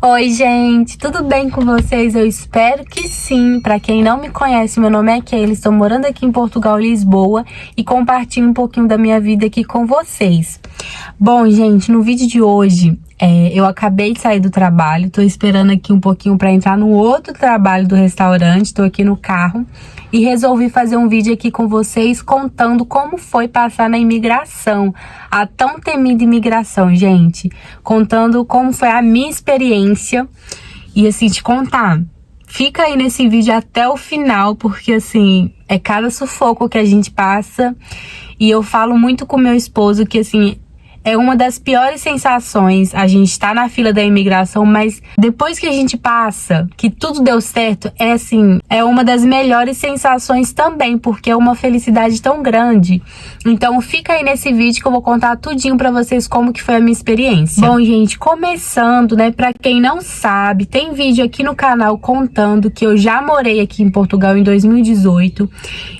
Oi, gente, tudo bem com vocês? Eu espero que sim. Para quem não me conhece, meu nome é Kelly, estou morando aqui em Portugal, Lisboa, e compartilho um pouquinho da minha vida aqui com vocês. Bom, gente, no vídeo de hoje, eu acabei de sair do trabalho, tô esperando aqui um pouquinho para entrar no outro trabalho do restaurante, tô aqui no carro e resolvi fazer um vídeo aqui com vocês contando como foi passar na imigração, a tão temida imigração, gente, contando como foi a minha experiência e assim, te contar. Fica aí nesse vídeo até o final, porque assim, é cada sufoco que a gente passa e eu falo muito com meu esposo que assim, é uma das piores sensações a gente tá na fila da imigração, mas depois que a gente passa, que tudo deu certo, é assim, é uma das melhores sensações também, porque é uma felicidade tão grande. Então fica aí nesse vídeo que eu vou contar tudinho pra vocês como que foi a minha experiência. Bom, gente, começando, né, pra quem não sabe, tem vídeo aqui no canal contando que eu já morei aqui em Portugal em 2018,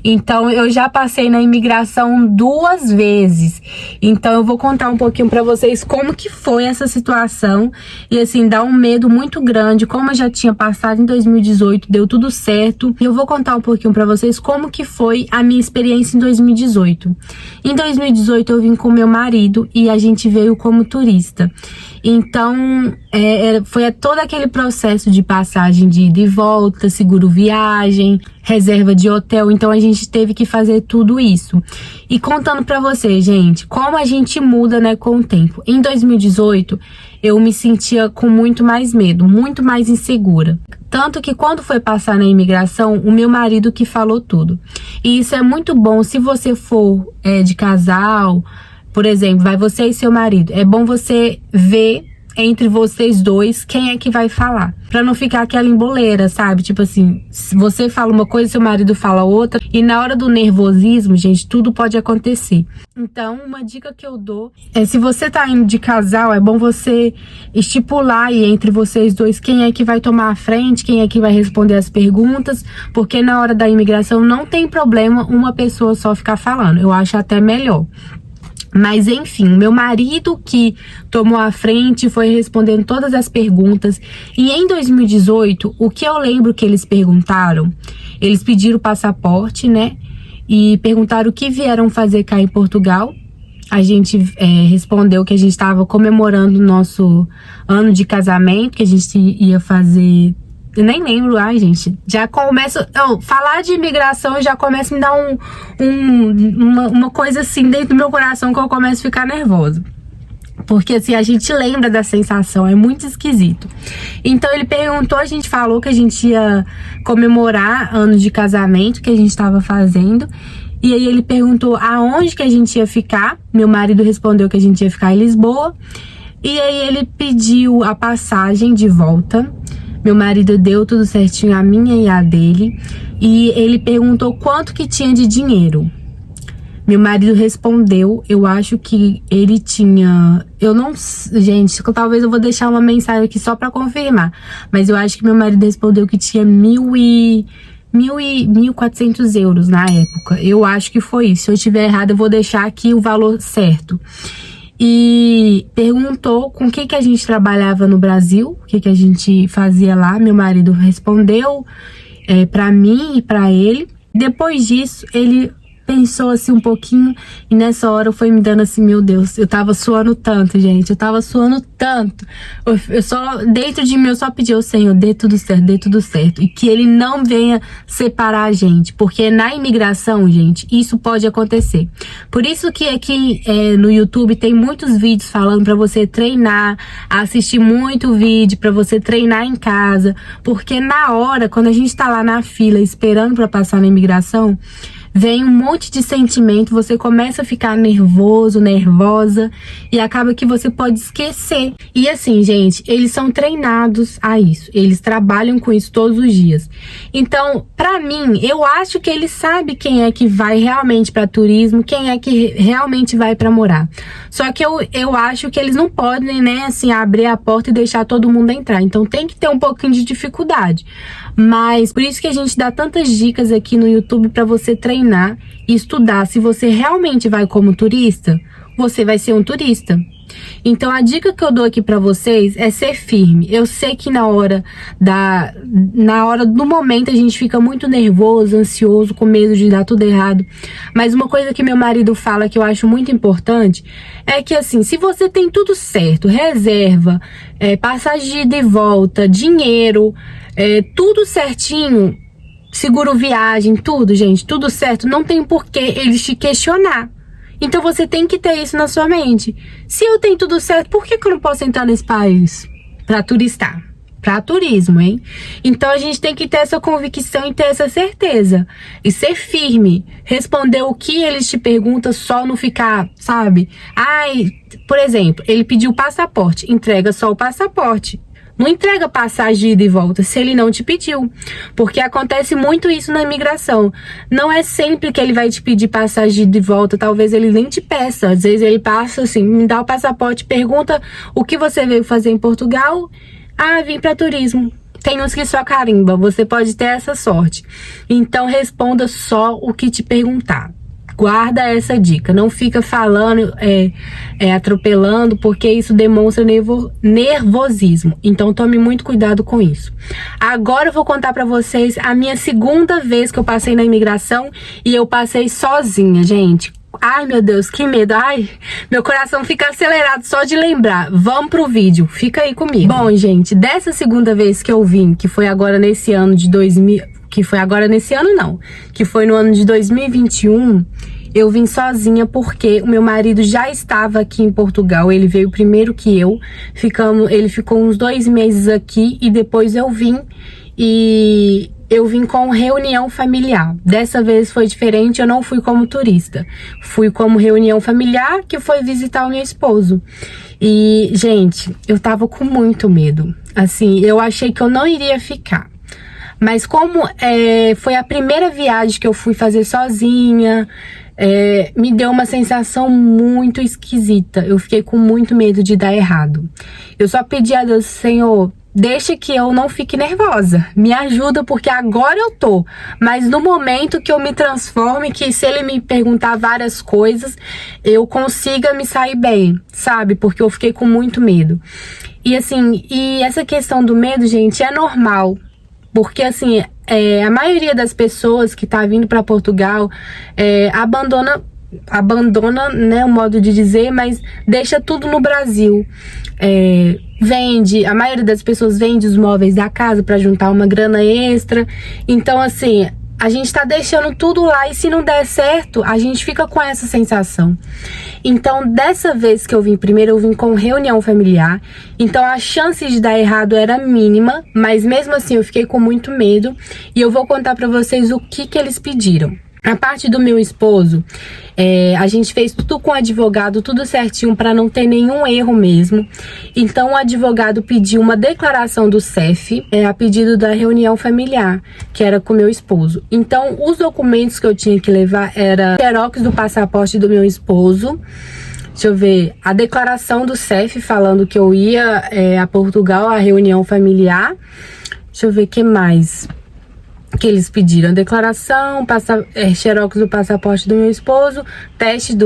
então eu já passei na imigração 2 vezes, então eu vou contar um pouquinho pra vocês como que foi essa situação e assim, dá um medo muito grande, como eu já tinha passado em 2018, deu tudo certo, e eu vou contar um pouquinho pra vocês como que foi a minha experiência em 2018. Em 2018 eu vim com meu marido e a gente veio como turista, então foi todo aquele processo de passagem de ida e volta, seguro viagem, reserva de hotel, então a gente teve que fazer tudo isso. E contando pra vocês, gente, como a gente muda, né, com o tempo. Em 2018, eu me sentia com muito mais medo, muito mais insegura. Tanto que quando foi passar na imigração, o meu marido que falou tudo. E isso é muito bom se você for de casal, por exemplo, vai você e seu marido. É bom você ver entre vocês dois quem é que vai falar, pra não ficar aquela emboleira, sabe? Tipo assim, se você fala uma coisa, seu marido fala outra, e na hora do nervosismo, gente, tudo pode acontecer. Então, uma dica que eu dou é, se você tá indo de casal, é bom você estipular aí entre vocês dois quem é que vai tomar a frente, quem é que vai responder as perguntas, porque na hora da imigração não tem problema uma pessoa só ficar falando, eu acho até melhor. Mas enfim, meu marido que tomou a frente, foi respondendo todas as perguntas. E em 2018, o que eu lembro que eles perguntaram, eles pediram o passaporte, né? E perguntaram o que vieram fazer cá em Portugal. A gente respondeu que a gente estava comemorando o nosso ano de casamento, que a gente ia fazer... Eu nem lembro, ai, gente, já começa... falar de imigração já começa a me dar uma coisa assim dentro do meu coração que eu começo a ficar nervosa. Porque assim, a gente lembra da sensação, é muito esquisito. Então ele perguntou, a gente falou que a gente ia comemorar anos de casamento que a gente estava fazendo. E aí ele perguntou aonde que a gente ia ficar. Meu marido respondeu que a gente ia ficar em Lisboa. E aí ele pediu a passagem de volta. Meu marido deu tudo certinho, a minha e a dele. E ele perguntou quanto que tinha de dinheiro. Meu marido respondeu, eu acho que ele tinha... Eu não... Gente, talvez eu vou deixar uma mensagem aqui só pra confirmar. Mas eu acho que meu marido respondeu que tinha 1.400 euros na época. Eu acho que foi isso. Se eu estiver errado, eu vou deixar aqui o valor certo. E perguntou com o que a gente trabalhava no Brasil, o que a gente fazia lá. Meu marido respondeu pra mim e pra ele. Depois disso, ele pensou assim um pouquinho e nessa hora foi me dando assim, meu Deus, eu tava suando tanto, gente, eu tava suando tanto. Eu só, dentro de mim, eu só pedi ao Senhor, dê tudo certo, e que Ele não venha separar a gente, porque na imigração, gente, isso pode acontecer. Por isso que aqui no YouTube tem muitos vídeos falando pra você treinar, assistir muito vídeo, pra você treinar em casa, porque na hora, quando a gente tá lá na fila esperando pra passar na imigração, vem um monte de sentimento, você começa a ficar nervoso, nervosa, e acaba que você pode esquecer. E assim, gente, eles são treinados a isso, eles trabalham com isso todos os dias. Então, pra mim, eu acho que eles sabem quem é que vai realmente pra turismo, quem é que realmente vai pra morar. Só que eu acho que eles não podem, né, assim, abrir a porta e deixar todo mundo entrar. Então tem que ter um pouquinho de dificuldade. Mas por isso que a gente dá tantas dicas aqui no YouTube pra você treinar e estudar. Se você realmente vai como turista, você vai ser um turista. Então a dica que eu dou aqui pra vocês é ser firme. Eu sei que na hora do momento a gente fica muito nervoso, ansioso, com medo de dar tudo errado. Mas uma coisa que meu marido fala que eu acho muito importante é que assim, se você tem tudo certo, reserva, passagem de ida e volta, dinheiro, tudo certinho, seguro viagem, tudo, gente, tudo certo, não tem por que eles te questionar. Então você tem que ter isso na sua mente. Se eu tenho tudo certo, por que eu não posso entrar nesse país? Pra turistar. Pra turismo, hein? Então a gente tem que ter essa convicção e ter essa certeza. E ser firme. Responder o que eles te perguntam, só não ficar, sabe? Ai, por exemplo, ele pediu passaporte. Entrega só o passaporte. Não entrega passagem de ida e volta se ele não te pediu. Porque acontece muito isso na imigração. Não é sempre que ele vai te pedir passagem de ida e volta. Talvez ele nem te peça. Às vezes ele passa assim, me dá o passaporte, pergunta o que você veio fazer em Portugal. Ah, vim para turismo. Tem uns que só carimba. Você pode ter essa sorte. Então responda só o que te perguntar. Guarda essa dica, não fica falando, atropelando, porque isso demonstra nervosismo. Então tome muito cuidado com isso. Agora eu vou contar pra vocês a minha segunda vez que eu passei na imigração e eu passei sozinha, gente. Ai, meu Deus, que medo. Ai, meu coração fica acelerado só de lembrar. Vamos pro vídeo, fica aí comigo. Bom, gente, dessa segunda vez que eu vim, que foi agora nesse ano de 2000... Que foi agora nesse ano, não. Que foi no ano de 2021, eu vim sozinha porque o meu marido já estava aqui em Portugal. Ele veio primeiro que eu. Ele ficou uns 2 meses aqui e depois eu vim. E eu vim com reunião familiar. Dessa vez foi diferente, eu não fui como turista. Fui como reunião familiar, que foi visitar o meu esposo. E, gente, eu tava com muito medo. Assim, eu achei que eu não iria ficar. Mas como foi a primeira viagem que eu fui fazer sozinha, me deu uma sensação muito esquisita. Eu fiquei com muito medo de dar errado. Eu só pedi a Deus, Senhor, deixa que eu não fique nervosa. Me ajuda, porque agora eu tô. Mas no momento que eu me transforme, que se ele me perguntar várias coisas, eu consiga me sair bem, sabe? Porque eu fiquei com muito medo. E assim, essa questão do medo, gente, é normal. Porque, assim, a maioria das pessoas que tá vindo para Portugal abandona, né, o modo de dizer, mas deixa tudo no Brasil. A maioria das pessoas vende os móveis da casa para juntar uma grana extra. Então, assim, a gente tá deixando tudo lá e se não der certo, a gente fica com essa sensação. Então, dessa vez que eu vim primeiro, eu vim com reunião familiar. Então, a chance de dar errado era mínima, mas mesmo assim eu fiquei com muito medo. E eu vou contar pra vocês o que eles pediram. A parte do meu esposo, a gente fez tudo com o advogado, tudo certinho para não ter nenhum erro mesmo. Então o advogado pediu uma declaração do CEF, a pedido da reunião familiar, que era com o meu esposo. Então os documentos que eu tinha que levar era xerox do passaporte do meu esposo. Deixa eu ver, a declaração do CEF falando que eu ia a Portugal, a reunião familiar. Deixa eu ver o que mais que eles pediram. A declaração, xerox do passaporte do meu esposo, teste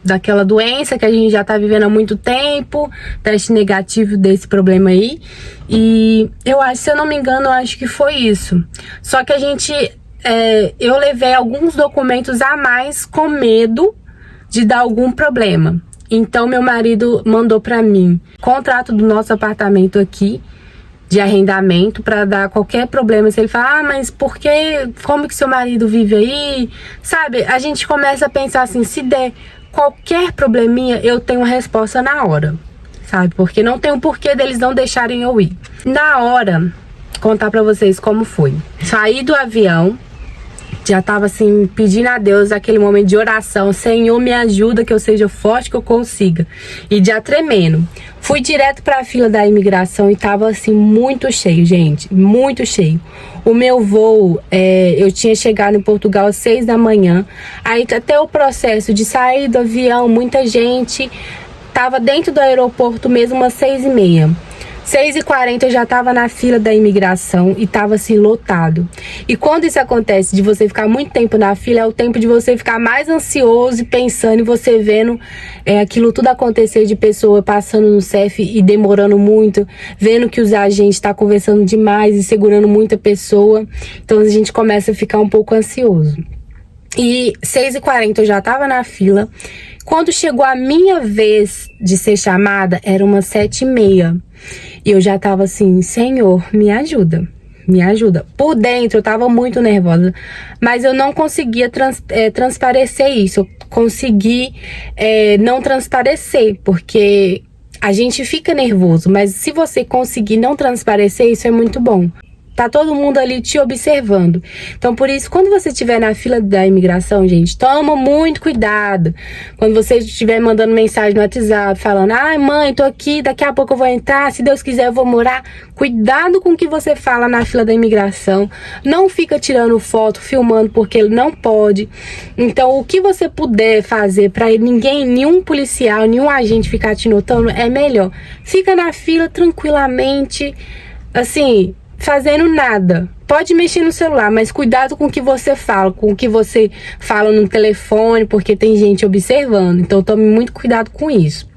daquela doença que a gente já tá vivendo há muito tempo, teste negativo desse problema aí. E eu acho, se eu não me engano, eu acho que foi isso. Só que eu levei alguns documentos a mais com medo de dar algum problema. Então meu marido mandou pra mim contrato do nosso apartamento aqui, de arrendamento, para dar qualquer problema. Se ele falar, mas por que, como que seu marido vive aí? Sabe, a gente começa a pensar assim, se der qualquer probleminha, eu tenho uma resposta na hora, sabe? Porque não tem um porquê deles não deixarem eu ir. Na hora, contar pra vocês como foi. Saí do avião, já tava assim, pedindo a Deus aquele momento de oração, Senhor, me ajuda, que eu seja forte, que eu consiga. E já tremendo. Fui direto pra fila da imigração e tava assim, muito cheio, gente, muito cheio. O meu voo, eu tinha chegado em Portugal às 6 da manhã. Aí até o processo de sair do avião, muita gente tava dentro do aeroporto mesmo às 6h30. 6h40 eu já tava na fila da imigração e tava assim lotado. E quando isso acontece de você ficar muito tempo na fila, é o tempo de você ficar mais ansioso e pensando, e você vendo aquilo tudo acontecer, de pessoa passando no CEF e demorando muito, vendo que os agentes estão conversando demais e segurando muita pessoa. Então a gente começa a ficar um pouco ansioso. E 6h40 eu já tava na fila. Quando chegou a minha vez de ser chamada, era umas 7h30. E eu já tava assim, Senhor, me ajuda, me ajuda. Por dentro eu tava muito nervosa, mas eu não conseguia transparecer isso. Eu consegui não transparecer, porque a gente fica nervoso, mas se você conseguir não transparecer, isso é muito bom. Tá todo mundo ali te observando. Então, por isso, quando você estiver na fila da imigração, gente, toma muito cuidado. Quando você estiver mandando mensagem no WhatsApp, falando, ai, mãe, tô aqui, daqui a pouco eu vou entrar, se Deus quiser eu vou morar. Cuidado com o que você fala na fila da imigração. Não fica tirando foto, filmando, porque ele não pode. Então, o que você puder fazer pra ninguém, nenhum policial, nenhum agente ficar te notando, é melhor. Fica na fila tranquilamente, assim, fazendo nada. Pode mexer no celular, mas cuidado com o que você fala, com o que você fala no telefone, porque tem gente observando. Então tome muito cuidado com isso.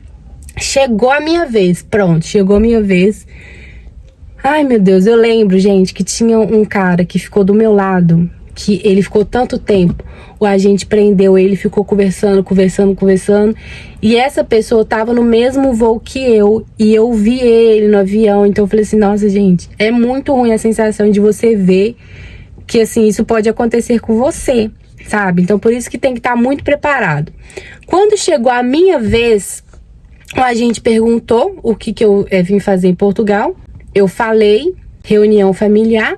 Chegou a minha vez, pronto, chegou a minha vez. Ai, meu Deus, eu lembro, gente, que tinha um cara que ficou do meu lado, que ele ficou tanto tempo, o agente prendeu ele, ficou conversando, e essa pessoa tava no mesmo voo que eu, e eu vi ele no avião. Então eu falei assim, nossa, gente, é muito ruim a sensação de você ver que, assim, isso pode acontecer com você, sabe? Então por isso que tem que estar muito preparado. Quando chegou a minha vez, o agente perguntou o que eu vim fazer em Portugal. Eu falei, reunião familiar.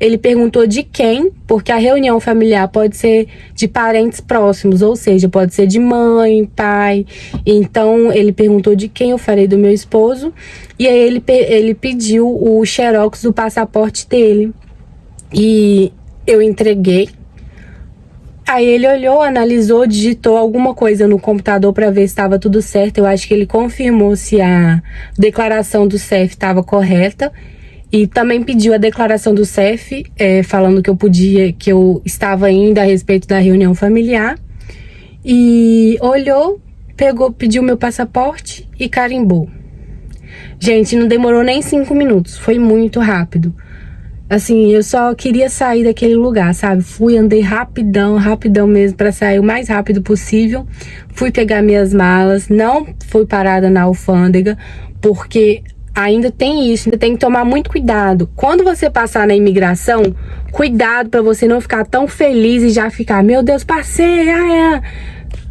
Ele perguntou de quem, porque a reunião familiar pode ser de parentes próximos, ou seja, pode ser de mãe, pai. Então, ele perguntou de quem, eu falei do meu esposo. E aí ele pediu o xerox do passaporte dele. E eu entreguei. Aí ele olhou, analisou, digitou alguma coisa no computador para ver se estava tudo certo. Eu acho que ele confirmou se a declaração do CEF estava correta. E também pediu a declaração do CEF, falando que eu estava indo a respeito da reunião familiar. E olhou, pediu meu passaporte e carimbou. Gente, não demorou nem 5 minutos, foi muito rápido. Assim, eu só queria sair daquele lugar, sabe? Andei rapidão mesmo, para sair o mais rápido possível. Fui pegar minhas malas, não fui parada na alfândega, porque ainda tem isso, ainda tem que tomar muito cuidado. Quando você passar na imigração, cuidado para você não ficar tão feliz e já ficar, meu Deus, passei,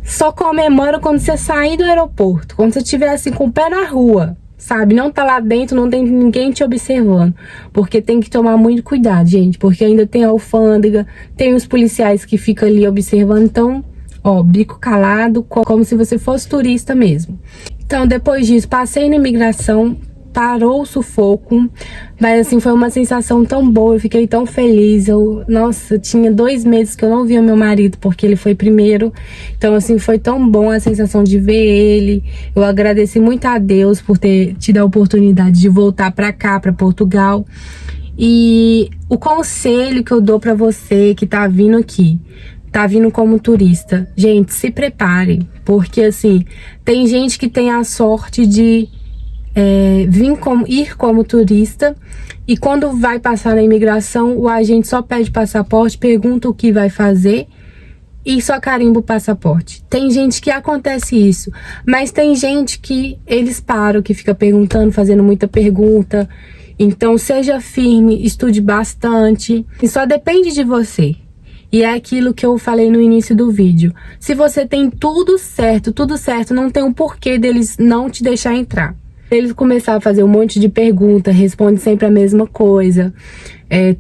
Só comemora quando você sair do aeroporto, quando você estiver assim com o pé na rua, sabe? Não tá lá dentro, não tem ninguém te observando, porque tem que tomar muito cuidado, gente, porque ainda tem a alfândega, tem os policiais que ficam ali observando. Então, ó, bico calado, como se você fosse turista mesmo. Então, depois disso, passei na imigração, parou o sufoco, mas assim, foi uma sensação tão boa, eu fiquei tão feliz. Nossa, tinha 2 meses que eu não via meu marido, porque ele foi primeiro. Então assim, foi tão bom a sensação de ver ele. Eu agradeci muito a Deus por ter tido a oportunidade de voltar pra cá, pra Portugal. E o conselho que eu dou pra você que tá vindo aqui, tá vindo como turista, gente, se prepare, porque assim, tem gente que tem a sorte de ir como turista, e quando vai passar na imigração, o agente só pede passaporte, pergunta o que vai fazer e só carimba o passaporte. Tem gente que acontece isso, mas tem gente que eles param, que fica perguntando, fazendo muita pergunta. Então seja firme, estude bastante, e só depende de você. E é aquilo que eu falei no início do vídeo. Se você tem tudo certo, não tem um porquê deles não te deixar entrar. Eles começaram a fazer um monte de perguntas, responde sempre a mesma coisa.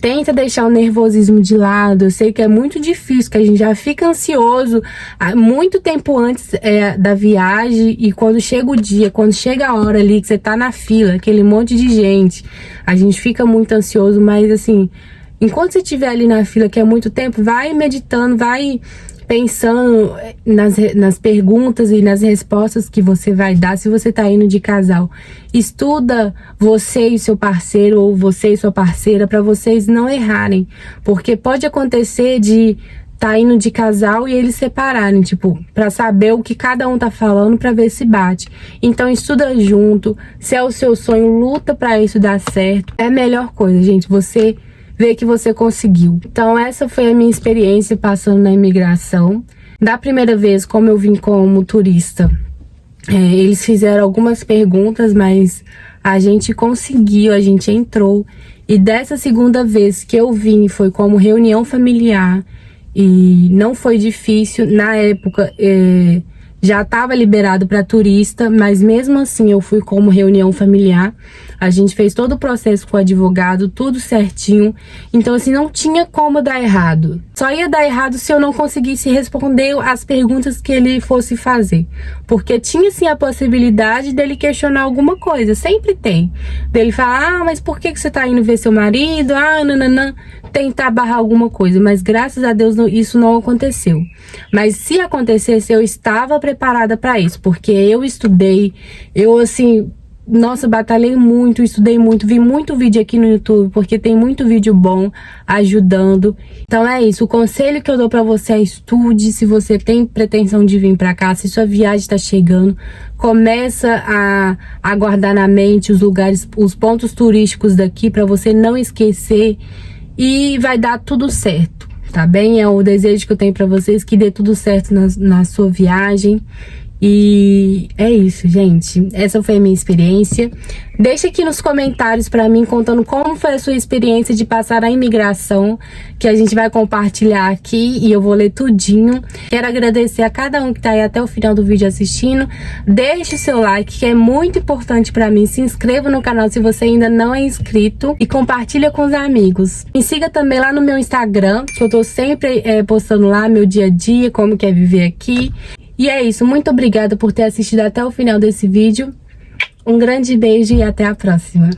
Tenta deixar o nervosismo de lado. Eu sei que é muito difícil, que a gente já fica ansioso muito tempo antes da viagem. E quando chega o dia, quando chega a hora ali que você tá na fila, aquele monte de gente, a gente fica muito ansioso. Mas assim, enquanto você estiver ali na fila, que é muito tempo, vai meditando, vai pensando nas perguntas e nas respostas que você vai dar se você tá indo de casal. Estuda você e seu parceiro, ou você e sua parceira, para vocês não errarem. Porque pode acontecer de tá indo de casal e eles separarem, tipo, pra saber o que cada um tá falando, pra ver se bate. Então estuda junto, se é o seu sonho, luta pra isso dar certo. É a melhor coisa, gente, você ver que você conseguiu. Então essa foi a minha experiência passando na imigração. Da primeira vez, como eu vim como turista, eles fizeram algumas perguntas, mas a gente conseguiu, a gente entrou. E dessa segunda vez que eu vim, foi como reunião familiar. E não foi difícil. Na época já estava liberado para turista, mas mesmo assim eu fui como reunião familiar. A gente fez todo o processo com o advogado, tudo certinho. Então assim, não tinha como dar errado. Só ia dar errado se eu não conseguisse responder as perguntas que ele fosse fazer. Porque tinha sim a possibilidade dele questionar alguma coisa, sempre tem. Dele falar, mas por que você tá indo ver seu marido? Nananã. Tentar barrar alguma coisa, mas graças a Deus isso não aconteceu. Mas se acontecesse, eu estava preparada para isso, porque eu estudei, nossa, batalhei muito, estudei muito, vi muito vídeo aqui no YouTube, porque tem muito vídeo bom ajudando. Então é isso, o conselho que eu dou pra você é estude. Se você tem pretensão de vir pra cá, se sua viagem tá chegando, começa a guardar na mente os lugares, os pontos turísticos daqui, pra você não esquecer, e vai dar tudo certo, tá bem? É o desejo que eu tenho pra vocês, que dê tudo certo na sua viagem. E é isso, gente. Essa foi a minha experiência. Deixa aqui nos comentários pra mim contando como foi a sua experiência de passar a imigração, que a gente vai compartilhar aqui e eu vou ler tudinho. Quero agradecer a cada um que tá aí até o final do vídeo assistindo. Deixe o seu like, que é muito importante pra mim. Se inscreva no canal se você ainda não é inscrito e compartilha com os amigos. Me siga também lá no meu Instagram, que eu tô sempre postando lá meu dia a dia, como que é viver aqui. E é isso, muito obrigada por ter assistido até o final desse vídeo. Um grande beijo e até a próxima.